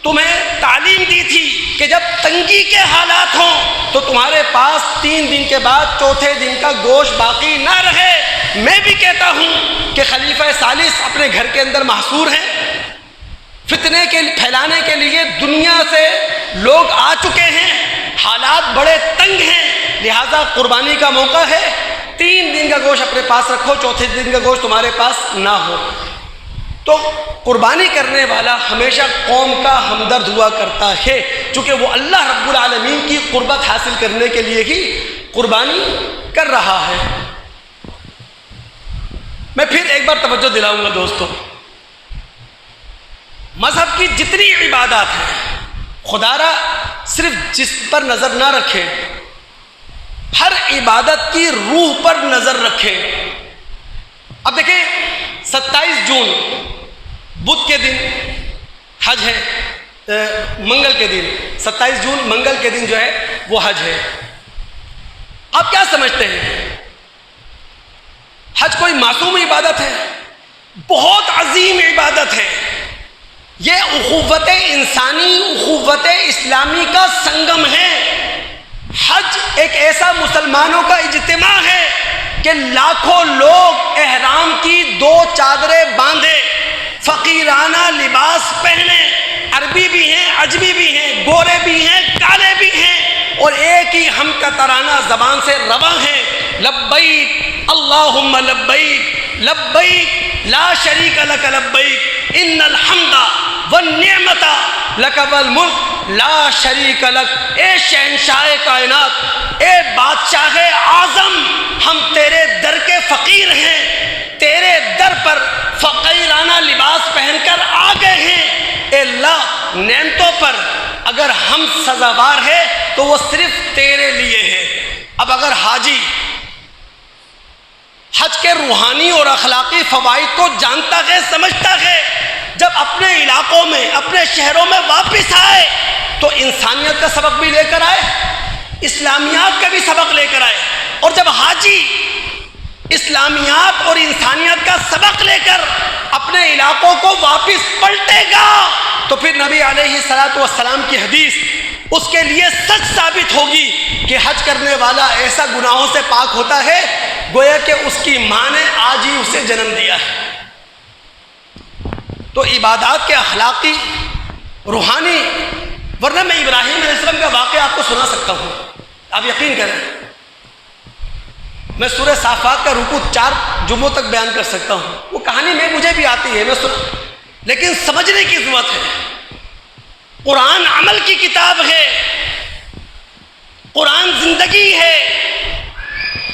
تمہیں تعلیم دی تھی کہ جب تنگی کے حالات ہوں تو تمہارے پاس 3 دن کے بعد چوتھے دن کا گوشت باقی نہ رہے، میں بھی کہتا ہوں کہ خلیفہ ثالث اپنے گھر کے اندر محصور ہیں، فتنے کے پھیلانے کے لیے دنیا سے لوگ آ چکے ہیں، حالات بڑے تنگ ہیں، لہٰذا قربانی کا موقع ہے، 3 دن کا گوشت اپنے پاس رکھو، چوتھے دن کا گوشت تمہارے پاس نہ ہو۔ تو قربانی کرنے والا ہمیشہ قوم کا ہمدرد ہوا کرتا ہے، چونکہ وہ اللہ رب العالمین کی قربت حاصل کرنے کے لیے ہی قربانی کر رہا ہے۔ میں پھر ایک بار توجہ دلاؤں گا دوستو، مذہب کی جتنی عبادات ہیں خدا را صرف جسم پر نظر نہ رکھیں، ہر عبادت کی روح پر نظر رکھیں۔ اب دیکھیں 27 جون بدھ کے دن حج ہے، منگل کے دن 27 جون منگل کے دن جو ہے وہ حج ہے۔ آپ کیا سمجھتے ہیں حج کوئی معصوم عبادت ہے؟ بہت عظیم عبادت ہے، یہ اخوت انسانی، اخوت اسلامی کا سنگم ہے۔ حج ایک ایسا مسلمانوں کا اجتماع ہے کہ لاکھوں لوگ احرام کی 2 چادریں باندھے، فقیرانہ لباس پہنے، عربی بھی ہیں، عجمی بھی ہیں، گورے بھی ہیں، کالے بھی ہیں، اور ایک ہی ہم کا ترانہ زبان سے رواں ہے، لبیک اللہم لبیک لبیک لا شریک لک لبیک ان الحمد والنعمت لک والملک لا شریک لک۔ اے شہنشاہ کائنات، اے بادشاہ اعظم، ہم تیرے در کے فقیر ہیں، تیرے در پر فقیرانہ لباس پہن کر آ گئے ہیں۔ اے اللہ، نعمتوں پر اگر ہم سزاوار ہیں تو وہ صرف تیرے لیے ہے۔ اب اگر حاجی حج کے روحانی اور اخلاقی فوائد کو جانتا ہے، سمجھتا ہے، جب اپنے علاقوں میں، اپنے شہروں میں واپس آئے تو انسانیت کا سبق بھی لے کر آئے، اسلامیات کا بھی سبق لے کر آئے، اور جب حاجی اسلامیات اور انسانیت کا سبق لے کر اپنے علاقوں کو واپس پلٹے گا تو پھر نبی علیہ الصلوۃ والسلام کی حدیث اس کے لیے سچ ثابت ہوگی کہ حج کرنے والا ایسا گناہوں سے پاک ہوتا ہے گویا کہ اس کی ماں نے آج ہی اسے جنم دیا ہے۔ تو عبادات کے اخلاقی، روحانی، ورنہ میں ابراہیم علیہ السلام کا واقعہ آپ کو سنا سکتا ہوں، آپ یقین کریں، میں سورہ صافات کا رکوع 4 جمعوں تک بیان کر سکتا ہوں، وہ کہانی میں مجھے بھی آتی ہے، میں لیکن سمجھنے کی ضرورت ہے۔ قرآن عمل کی کتاب ہے، قرآن زندگی ہے،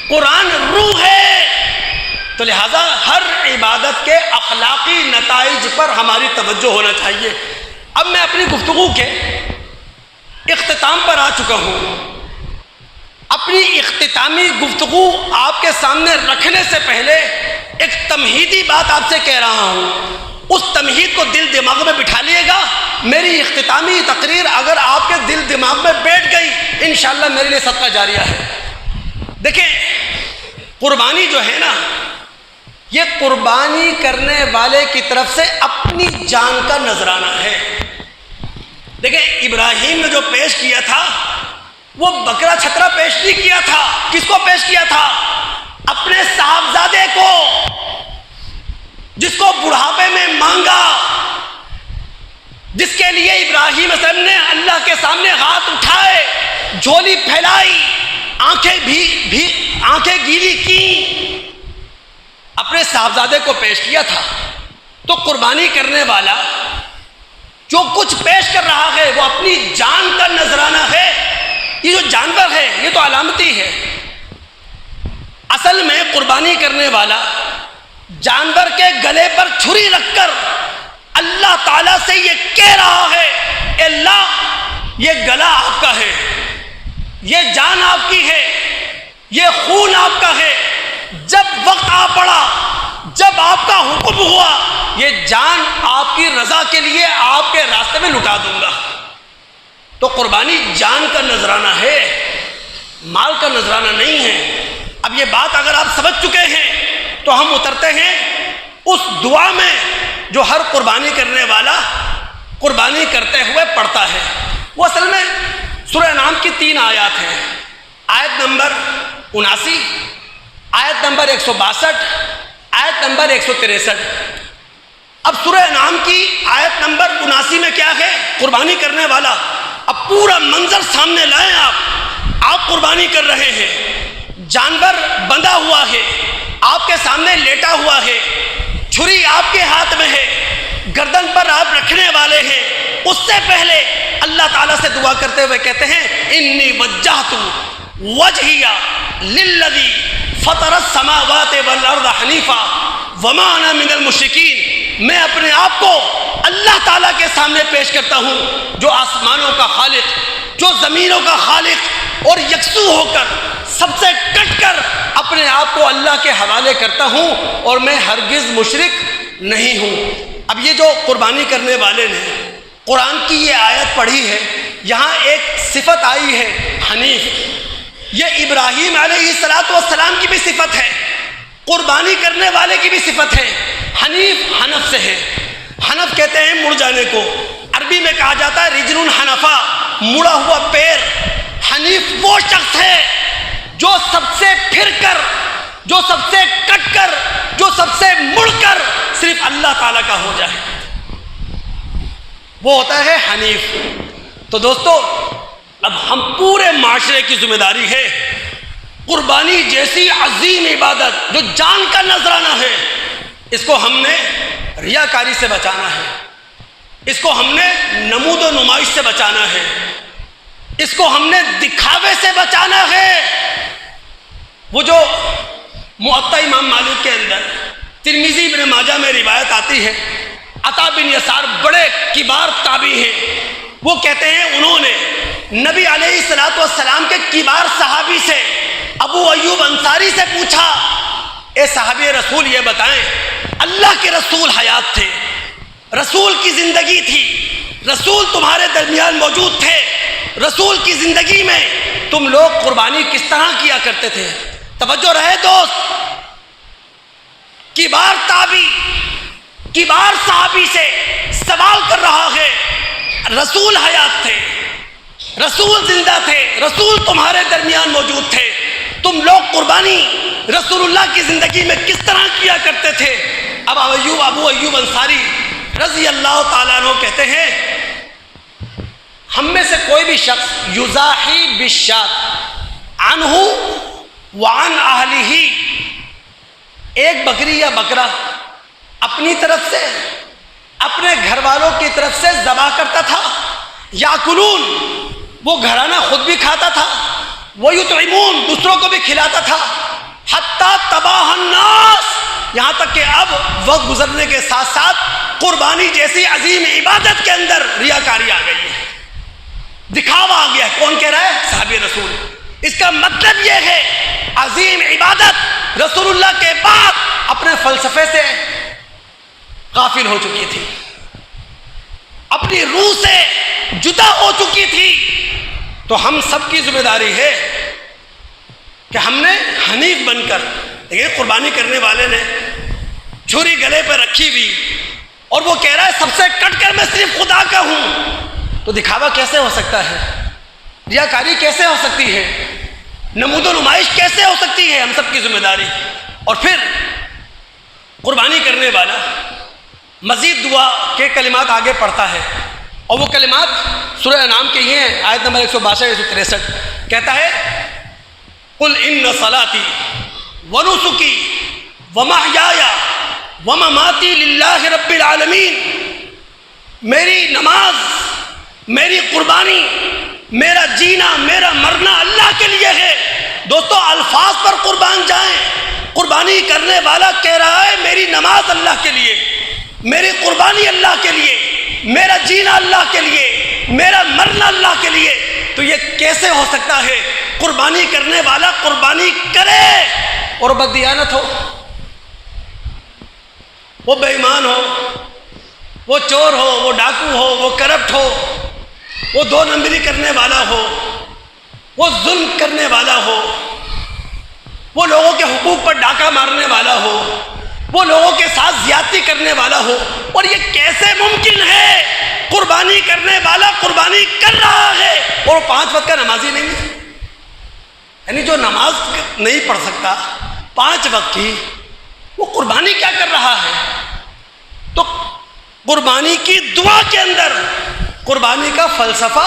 قرآن روح ہے، تو لہذا ہر عبادت کے اخلاقی نتائج پر ہماری توجہ ہونا چاہیے۔ اب میں اپنی گفتگو کے اختتام پر آ چکا ہوں۔ اپنی اختتامی گفتگو آپ کے سامنے رکھنے سے پہلے ایک تمہیدی بات آپ سے کہہ رہا ہوں، اس تمہید کو دل دماغ میں بٹھا لیے گا۔ میری اختتامی تقریر اگر آپ کے دل دماغ میں بیٹھ گئی انشاءاللہ میرے لیے صدقہ جاریہ ہے۔ دیکھیں، قربانی جو ہے نا، یہ قربانی کرنے والے کی طرف سے اپنی جان کا نذرانہ ہے۔ دیکھیں، ابراہیم نے جو پیش کیا تھا وہ بکرا چھترا پیش نہیں کیا تھا، کس کو پیش کیا تھا؟ اپنے صاحبزادے کو، جس کو بڑھاپے میں مانگا، جس کے لیے ابراہیم علیہ السلام نے اللہ کے سامنے ہاتھ اٹھائے، جھولی پھیلائی، آنکھیں گیلی کی، اپنے صاحبزادے کو پیش کیا تھا۔ تو قربانی کرنے والا جو کچھ پیش کر رہا ہے وہ اپنی جان کا نذرانہ ہے۔ یہ جو جانور ہے یہ تو علامتی ہے، اصل میں قربانی کرنے والا جانور کے گلے پر چھری رکھ کر اللہ تعالیٰ سے یہ کہہ رہا ہے، اے اللہ، یہ گلا آپ کا ہے، یہ جان آپ کی ہے، یہ خون آپ کا ہے، جب وقت آ پڑا، جب آپ کا حکم ہوا، یہ جان آپ کی رضا کے لیے آپ کے راستے میں لٹا دوں گا۔ تو قربانی جان کا نذرانہ ہے، مال کا نذرانہ نہیں ہے۔ اب یہ بات اگر آپ سمجھ چکے ہیں تو ہم اترتے ہیں اس دعا میں جو ہر قربانی کرنے والا قربانی کرتے ہوئے پڑھتا ہے۔ وہ اصل میں سورہ انعام کی 3 آیات ہیں، آیت نمبر 79، آیت نمبر 162، آیت نمبر 163۔ اب سورہ انعام کی آیت نمبر 79 میں کیا ہے؟ قربانی کرنے والا پورا منظر سامنے لائیں، آپ قربانی کر رہے ہیں، جانور بندھا ہوا ہے، آپ کے سامنے لیٹا ہوا ہے، چھری آپ کے ہاتھ میں ہے، گردن پر آپ رکھنے والے ہیں، اس سے پہلے اللہ تعالیٰ سے دعا کرتے ہوئے کہتے ہیں انی وجہت وجہی للذی فطر السماوات والارض حنیفا وما انا من المشرکین، میں اپنے آپ کو اللہ تعالیٰ کے سامنے پیش کرتا ہوں جو آسمانوں کا خالق، جو زمینوں کا خالق، اور یکسو ہو کر سب سے کٹ کر اپنے آپ کو اللہ کے حوالے کرتا ہوں اور میں ہرگز مشرک نہیں ہوں۔ اب یہ جو قربانی کرنے والے نے قرآن کی یہ آیت پڑھی ہے، یہاں ایک صفت آئی ہے حنیف، یہ ابراہیم علیہ السلام کی بھی صفت ہے، قربانی کرنے والے کی بھی صفت ہے۔ حنیف حنف سے ہے، حنف کہتے ہیں مڑ جانے کو، عربی میں کہا جاتا ہے رجل حنفا، مڑا ہوا پیر۔ حنیف وہ شخص ہے جو سب سے پھر کر، جو سب سے کٹ کر، جو سب سے مڑ کر صرف اللہ تعالیٰ کا ہو جائے، وہ ہوتا ہے حنیف۔ تو دوستو اب ہم پورے معاشرے کی ذمہ داری ہے، قربانی جیسی عظیم عبادت جو جان کا نذرانہ ہے، اس کو ہم نے ریاکاری سے بچانا ہے، اس کو ہم نے نمود و نمائش سے بچانا ہے، اس کو ہم نے دکھاوے سے بچانا ہے۔ وہ جو موطا امام مالک کے اندر ترمذی ابن ماجہ میں روایت آتی ہے، عطا بن یسار بڑے کبار تابعی ہیں، وہ کہتے ہیں انہوں نے نبی علیہ السلام کے کبار صحابی سے ابو ایوب انصاری سے پوچھا، اے صحابی رسول یہ بتائیں، اللہ کے رسول حیات تھے، رسول کی زندگی تھی، رسول تمہارے درمیان موجود تھے، رسول کی زندگی میں تم لوگ قربانی کس طرح کیا کرتے تھے؟ توجہ رہے دوست، کبار تابعی کبار صحابی سے سوال کر رہا ہے، رسول حیات تھے، رسول زندہ تھے، رسول تمہارے درمیان موجود تھے، تم لوگ قربانی رسول اللہ کی زندگی میں کس طرح کیا کرتے تھے؟ اب ابو ایوب انصاری رضی اللہ تعالیٰ عنہ کہتے ہیں ہم میں سے کوئی بھی شخص یضاحی بالشاۃ عنہ وعن اہلہ، ایک بکری یا بکرا اپنی طرف سے اپنے گھر والوں کی طرف سے ذبح کرتا تھا، یاکلون وہ گھرانہ خود بھی کھاتا تھا، ویطعمون دوسروں کو بھی کھلاتا تھا، حتی تباہ الناس یہاں تک کہ اب وقت گزرنے کے ساتھ ساتھ قربانی جیسی عظیم عبادت کے اندر ریاکاری آ گئی ہے، دکھاوا آ گیا ہے۔ کون کہہ رہا ہے؟ صحابی رسول۔ اس کا مطلب یہ ہے عظیم عبادت رسول اللہ کے بعد اپنے فلسفے سے غافل ہو چکی تھی، اپنی روح سے جدا ہو چکی تھی۔ تو ہم سب کی ذمہ داری ہے کہ ہم نے حنیف بن کر، دیکھیں قربانی کرنے والے نے چھری گلے پہ رکھی ہوئی اور وہ کہہ رہا ہے سب سے کٹ کر میں صرف خدا کا ہوں، تو دکھاوا کیسے ہو سکتا ہے؟ ریاکاری کیسے ہو سکتی ہے؟ نمود و نمائش کیسے ہو سکتی ہے؟ ہم سب کی ذمہ داری۔ اور پھر قربانی کرنے والا مزید دعا کے کلمات آگے پڑھتا ہے، اور وہ کلمات سورہ انعام کے یہ ہیں، آیت نمبر 162 163 کہتا ہے قل ان صلاتی ونسکی ومحیای ومماتی للہ رب العالمین، میری نماز، میری قربانی، میرا جینا، میرا مرنا اللہ کے لیے ہے۔ دوستو الفاظ پر قربان جائیں، قربانی کرنے والا کہہ رہا ہے میری نماز اللہ کے لیے، میری قربانی اللہ کے لیے، میرا جینا اللہ کے لیے، میرا مرنا اللہ کے لیے۔ تو یہ کیسے ہو سکتا ہے؟ قربانی کرنے والا قربانی کرے اور بددیانت ہو، وہ بے ایمان ہو، وہ چور ہو، وہ ڈاکو ہو، وہ کرپٹ ہو، وہ دو نمبری کرنے والا ہو، وہ ظلم کرنے والا ہو، وہ لوگوں کے حقوق پر ڈاکہ مارنے والا ہو، وہ لوگوں کے ساتھ زیادتی کرنے والا ہو۔ اور یہ کیسے ممکن ہے؟ قربانی کرنے والا قربانی کر رہا ہے اور 5 وقت کا نمازی نہیں ہے، یعنی جو نماز نہیں پڑھ سکتا 5 وقت کی، وہ قربانی کیا کر رہا ہے؟ تو قربانی کی دعا کے اندر قربانی کا فلسفہ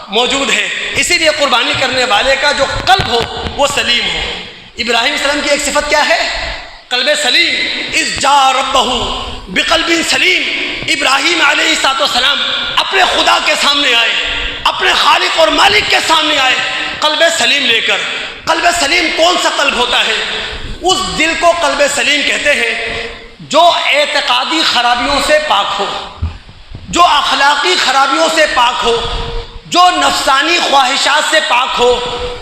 موجود ہے، اسی لیے قربانی کرنے والے کا جو قلب ہو وہ سلیم ہو۔ ابراہیم علیہ السلام کی ایک صفت کیا ہے؟ قلب سلیم۔ اذ جاء ربہ بقلب سلیم، ابراہیم علیہ السلام اپنے خدا کے سامنے آئے، اپنے خالق اور مالک کے سامنے آئے قلب سلیم لے کر۔ قلب سلیم کون سا قلب ہوتا ہے؟ اس دل کو قلب سلیم کہتے ہیں جو اعتقادی خرابیوں سے پاک ہو، جو اخلاقی خرابیوں سے پاک ہو، جو نفسانی خواہشات سے پاک ہو،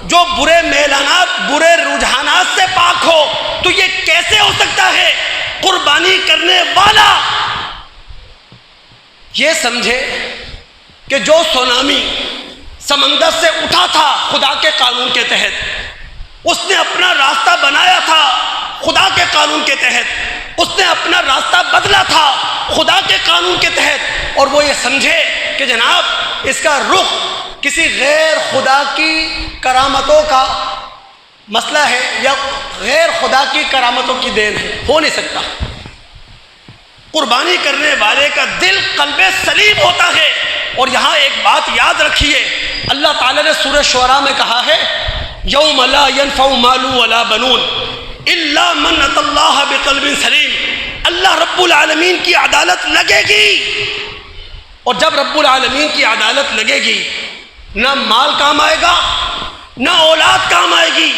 جو برے میلانات، برے رجحانات سے پاک ہو۔ تو یہ کیسے ہو سکتا ہے؟ قربانی کرنے والا یہ سمجھے کہ جو سونامی سمندر سے اٹھا تھا خدا کے قانون کے تحت، اس نے اپنا راستہ بنایا تھا خدا کے قانون کے تحت، اس نے اپنا راستہ بدلا تھا خدا کے قانون کے تحت، اور وہ یہ سمجھے کہ جناب اس کا رخ کسی غیر خدا کی کرامتوں کا مسئلہ ہے یا غیر خدا کی کرامتوں کی دین ہے، ہو نہیں سکتا۔ قربانی کرنے والے کا دل قلب سلیم ہوتا ہے۔ اور یہاں ایک بات یاد رکھیے، اللہ تعالیٰ نے سورہ شعراء میں کہا ہے یوم لا ينفع مال ولا بنون الا من اتى الله بقلب سلیم۔ اللہ رب العالمین کی عدالت لگے گی، اور جب رب العالمین کی عدالت لگے گی نہ مال کام آئے گا نہ اولاد کام آئے گی۔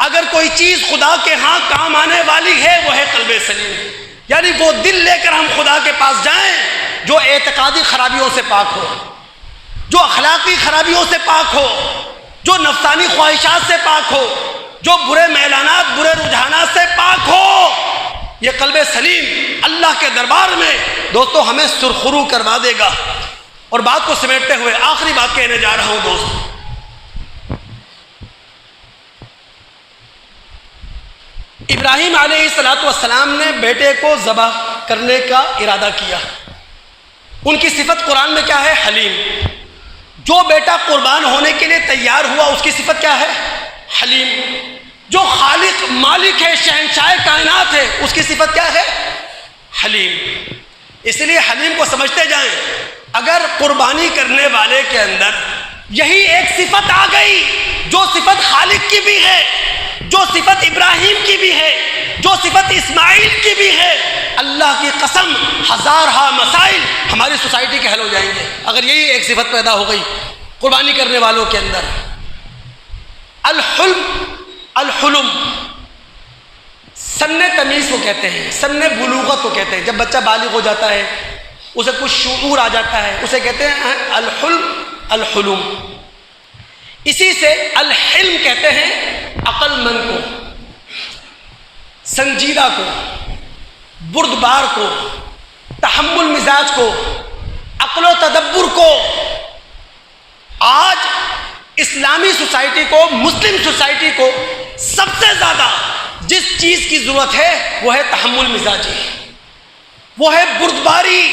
اگر کوئی چیز خدا کے ہاں کام آنے والی ہے وہ ہے قلب سلیم، یعنی وہ دل لے کر ہم خدا کے پاس جائیں جو اعتقادی خرابیوں سے پاک ہو، جو اخلاقی خرابیوں سے پاک ہو، جو نفسانی خواہشات سے پاک ہو، جو برے میلانات، برے رجحانات سے پاک ہو۔ یہ قلب سلیم اللہ کے دربار میں دوستو ہمیں سرخرو کروا دے گا۔ اور بات کو سمیٹتے ہوئے آخری بات کہنے جا رہا ہوں دوست، ابراہیم علیہ السلام نے بیٹے کو ذبح کرنے کا ارادہ کیا۔ ان کی صفت قرآن میں کیا ہے؟ حلیم۔ جو بیٹا قربان ہونے کے لیے تیار ہوا اس کی صفت کیا ہے؟ حلیم۔ جو خالق مالک ہے، شہنشاہ کائنات ہے، اس کی صفت کیا ہے؟ حلیم۔ اس لیے حلیم کو سمجھتے جائیں۔ اگر قربانی کرنے والے کے اندر یہی ایک صفت آ گئی جو صفت خالق کی بھی ہے، جو صفت ابراہیم کی بھی ہے، جو صفت اسماعیل کی بھی ہے، اللہ کی قسم ہزارہا مسائل ہماری سوسائٹی کے حل ہو جائیں گے اگر یہی ایک صفت پیدا ہو گئی قربانی کرنے والوں کے اندر۔ الحلم سن تمیز کو کہتے ہیں، سن بلوغت کو کہتے ہیں۔ جب بچہ بالغ ہو جاتا ہے، اسے کچھ شعور آ جاتا ہے، اسے کہتے ہیں الحلم۔ اسی سے الحلم کہتے ہیں عقل مند کو، سنجیدہ کو، بردبار کو، تحمل مزاج کو، عقل و تدبر کو۔ آج اسلامی سوسائٹی کو، مسلم سوسائٹی کو سب سے زیادہ جس چیز کی ضرورت ہے وہ ہے تحمل مزاجی، وہ ہے بردباری،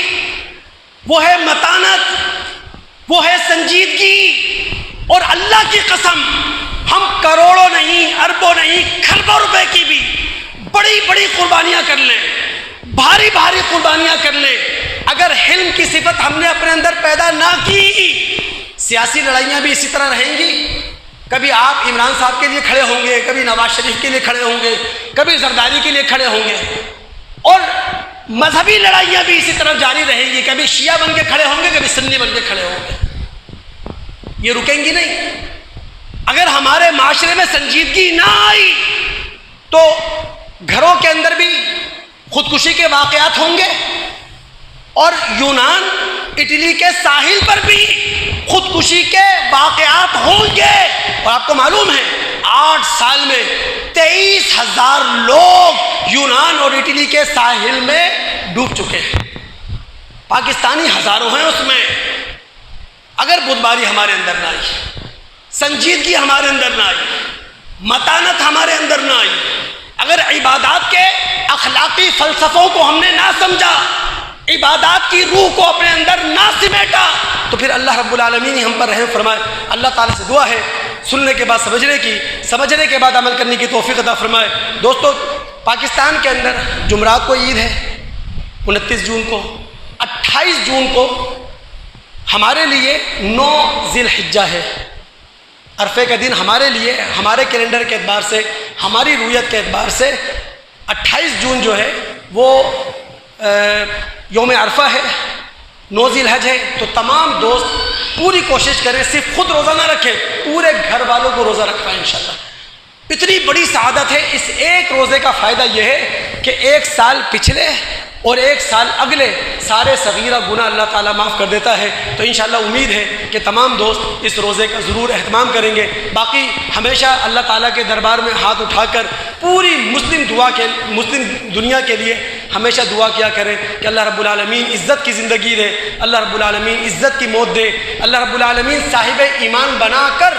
وہ ہے متانت، وہ ہے سنجیدگی۔ اور اللہ کی قسم ہم کروڑوں نہیں، اربوں نہیں، کھربوں روپے کی بھی بڑی بڑی قربانیاں کر لیں، بھاری بھاری قربانیاں کر لیں، اگر حلم کی صفت ہم نے اپنے اندر پیدا نہ کی، سیاسی لڑائیاں بھی اسی طرح رہیں گی۔ کبھی آپ عمران صاحب کے لیے کھڑے ہوں گے، کبھی نواز شریف کے لیے کھڑے ہوں گے، کبھی زرداری کے لیے کھڑے ہوں گے، اور مذہبی لڑائیاں بھی اسی طرح جاری رہیں گی، کبھی شیعہ بن کے کھڑے ہوں گے، کبھی سنی بن کے کھڑے ہوں گے، یہ رکیں گی نہیں۔ اگر ہمارے معاشرے میں سنجیدگی نہ آئی تو گھروں کے اندر بھی خودکشی کے واقعات ہوں گے، اور یونان اٹلی کے ساحل پر بھی خودکشی کے واقعات ہوں گے۔ اور آپ کو معلوم ہے 8 سال میں 23,000 لوگ یونان اور اٹلی کے ساحل میں ڈوب چکے ہیں، پاکستانی ہزاروں ہیں اس میں۔ اگر بردباری ہمارے اندر نہ آئی، سنجیدگی ہمارے اندر نہ آئی، متانت ہمارے اندر نہ آئی، اگر عبادات کے اخلاقی فلسفوں کو ہم نے نہ سمجھا، عبادات کی روح کو اپنے اندر نہ سمیٹا، تو پھر اللہ رب العالمین ہی ہم پر رحم فرمائے۔ اللہ تعالیٰ سے دعا ہے سننے کے بعد سمجھنے کی، سمجھنے کے بعد عمل کرنے کی توفیق عطا فرمائے۔ دوستو، پاکستان کے اندر جمعرات کو عید ہے، 29 جون کو، 28 جون کو ہمارے لیے 9 ذی الحجہ ہے، عرفے کا دن ہمارے لیے، ہمارے کیلنڈر کے اعتبار سے، ہماری رویت کے اعتبار سے 28 جون جو ہے وہ یوم عرفہ ہے، 9 ذی الحج ہے۔ تو تمام دوست پوری کوشش کریں، صرف خود روزہ نہ رکھیں، پورے گھر والوں کو روزہ رکھوائیں انشاءاللہ۔ اتنی بڑی سعادت ہے اس ایک روزے کا، فائدہ یہ ہے کہ 1 سال پچھلے اور 1 سال اگلے سارے صغیرہ گناہ اللہ تعالیٰ معاف کر دیتا ہے۔ تو انشاءاللہ امید ہے کہ تمام دوست اس روزے کا ضرور اہتمام کریں گے۔ باقی ہمیشہ اللہ تعالیٰ کے دربار میں ہاتھ اٹھا کر پوری مسلم دنیا کے لیے ہمیشہ دعا کیا کریں کہ اللہ رب العالمین عزت کی زندگی دے، اللہ رب العالمین عزت کی موت دے، اللہ رب العالمین صاحب ایمان بنا کر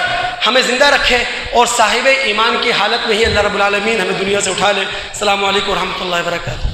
ہمیں زندہ رکھے اور صاحب ایمان کی حالت میں ہی اللہ رب العالمین ہمیں دنیا سے اٹھا لے۔ السلام علیکم ورحمۃ اللہ وبرکاتہ۔